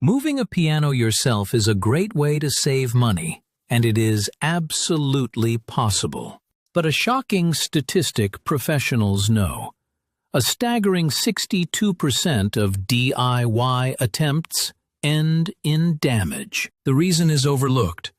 Moving a piano yourself is a great way to save money, and it is absolutely possible. But a shocking statistic professionals know. A staggering 62% of DIY attempts end in damage. The reason is overlooked.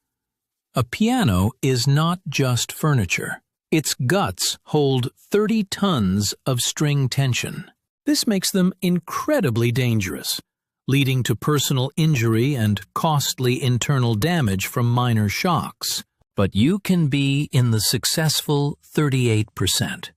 A piano is not just furniture. Its guts hold 30 tons of string tension. This makes them incredibly dangerous, leading to personal injury and costly internal damage from minor shocks. But you can be in the successful 38%.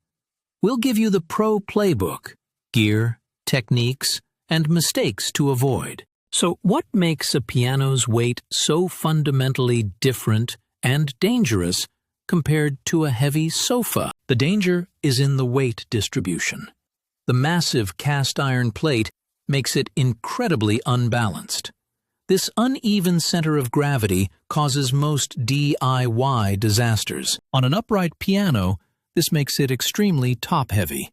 We'll give you the pro playbook, gear, techniques, and mistakes to avoid. So what makes a piano's weight so fundamentally different and dangerous compared to a heavy sofa? The danger is in the weight distribution. The massive cast iron plate makes it incredibly unbalanced. This uneven center of gravity causes most DIY disasters. On an upright piano, this makes it extremely top-heavy.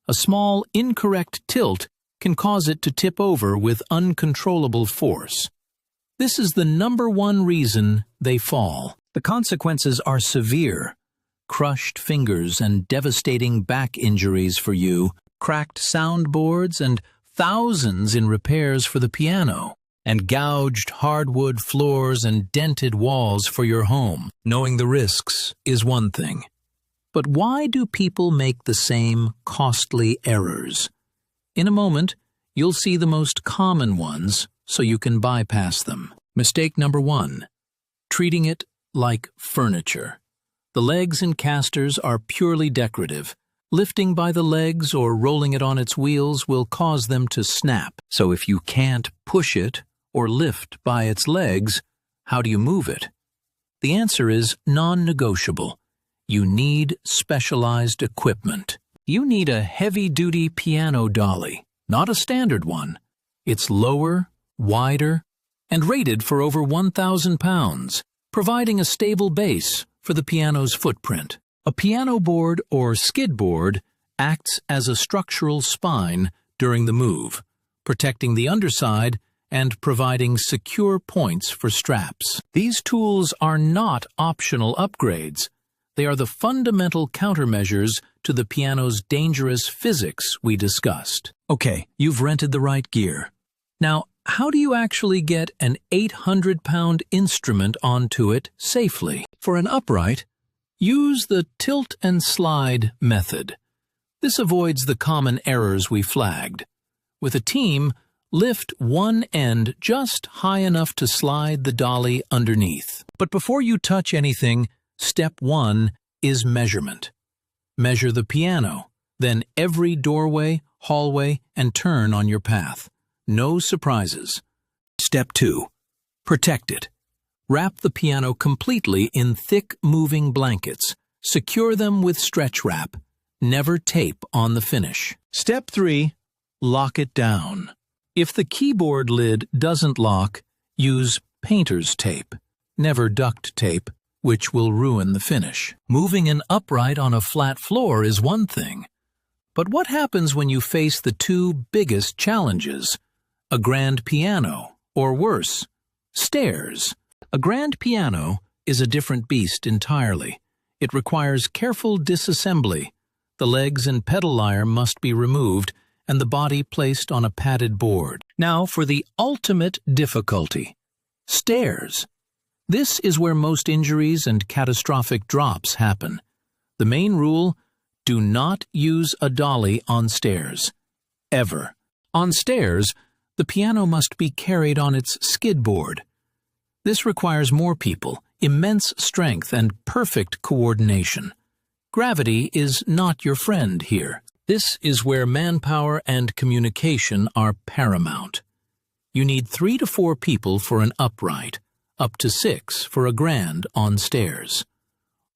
A small, incorrect tilt can cause it to tip over with uncontrollable force. This is the #1 reason they fall. The consequences are severe. Crushed fingers and devastating back injuries for you, cracked soundboards and thousands in repairs for the piano, and gouged hardwood floors and dented walls for your home. Knowing the risks is one thing. But why do people make the same costly errors? In a moment, you'll see the most common ones so you can bypass them. Mistake #1. Treating it like furniture. The legs and casters are purely decorative. Lifting by the legs or rolling it on its wheels will cause them to snap. So if you can't push it or lift by its legs, how do you move it? The answer is non-negotiable. You need specialized equipment. You need a heavy-duty piano dolly, not a standard one. It's lower, wider, and rated for over 1,000 pounds, providing a stable base for the piano's footprint. A piano board or skid board acts as a structural spine during the move, protecting the underside and providing secure points for straps. These tools are not optional upgrades. They are the fundamental countermeasures to the piano's dangerous physics we discussed. Okay, you've rented the right gear. Now, how do you actually get an 800-pound instrument onto it safely? For an upright, use the tilt and slide method. This avoids the common errors we flagged. With a team, lift one end just high enough to slide the dolly underneath. But before you touch anything, step 1 is measurement. Measure the piano, then every doorway, hallway, and turn on your path. No surprises. Step 2. Protect it. Wrap the piano completely in thick, moving blankets. Secure them with stretch wrap. Never tape on the finish. Step 3. Lock it down. If the keyboard lid doesn't lock, use painter's tape. Never duct tape, which will ruin the finish. Moving an upright on a flat floor is one thing. But what happens when you face the two biggest challenges? A grand piano, or worse, stairs. A grand piano is a different beast entirely. It requires careful disassembly. The legs and pedal lyre must be removed and the body placed on a padded board. Now for the ultimate difficulty. Stairs. This is where most injuries and catastrophic drops happen. The main rule: do not use a dolly on stairs. Ever. On stairs, the piano must be carried on its skid board. This requires more people, immense strength, and perfect coordination. Gravity is not your friend here. This is where manpower and communication are paramount. You need 3 to 4 people for an upright, up to 6 for a grand on stairs.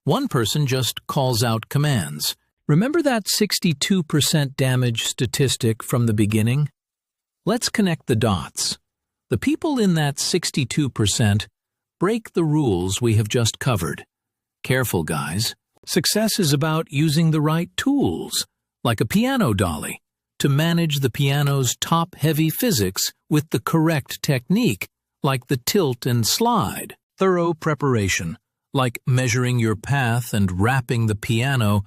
One person just calls out commands. Remember that 62% damage statistic from the beginning? Let's connect the dots. The people in that 62% break the rules we have just covered. Careful, guys. Success is about using the right tools, like a piano dolly, to manage the piano's top-heavy physics with the correct technique, like the tilt and slide. Thorough preparation, like measuring your path and wrapping the piano,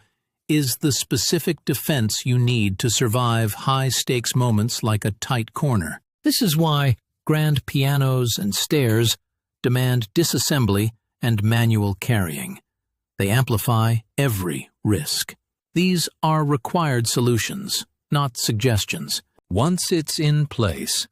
is the specific defense you need to survive high-stakes moments like a tight corner. This is why grand pianos and stairs demand disassembly and manual carrying. They amplify every risk. These are required solutions, not suggestions. Once it's in place,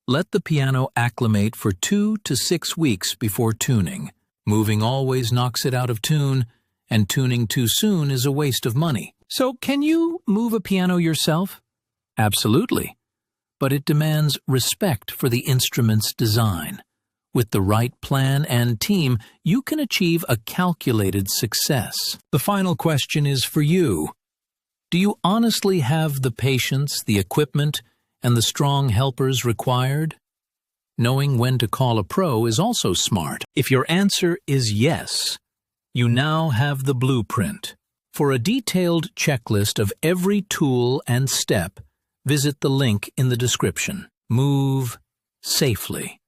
let the piano acclimate for 2 to 6 weeks before tuning. Moving always knocks it out of tune, and tuning too soon is a waste of money. So can you move a piano yourself? Absolutely. But it demands respect for the instrument's design. With the right plan and team, you can achieve a calculated success. The final question is for you. Do you honestly have the patience, the equipment, and the strong helpers required? Knowing when to call a pro is also smart. If your answer is yes, you now have the blueprint. For a detailed checklist of every tool and step, visit the link in the description. Move safely.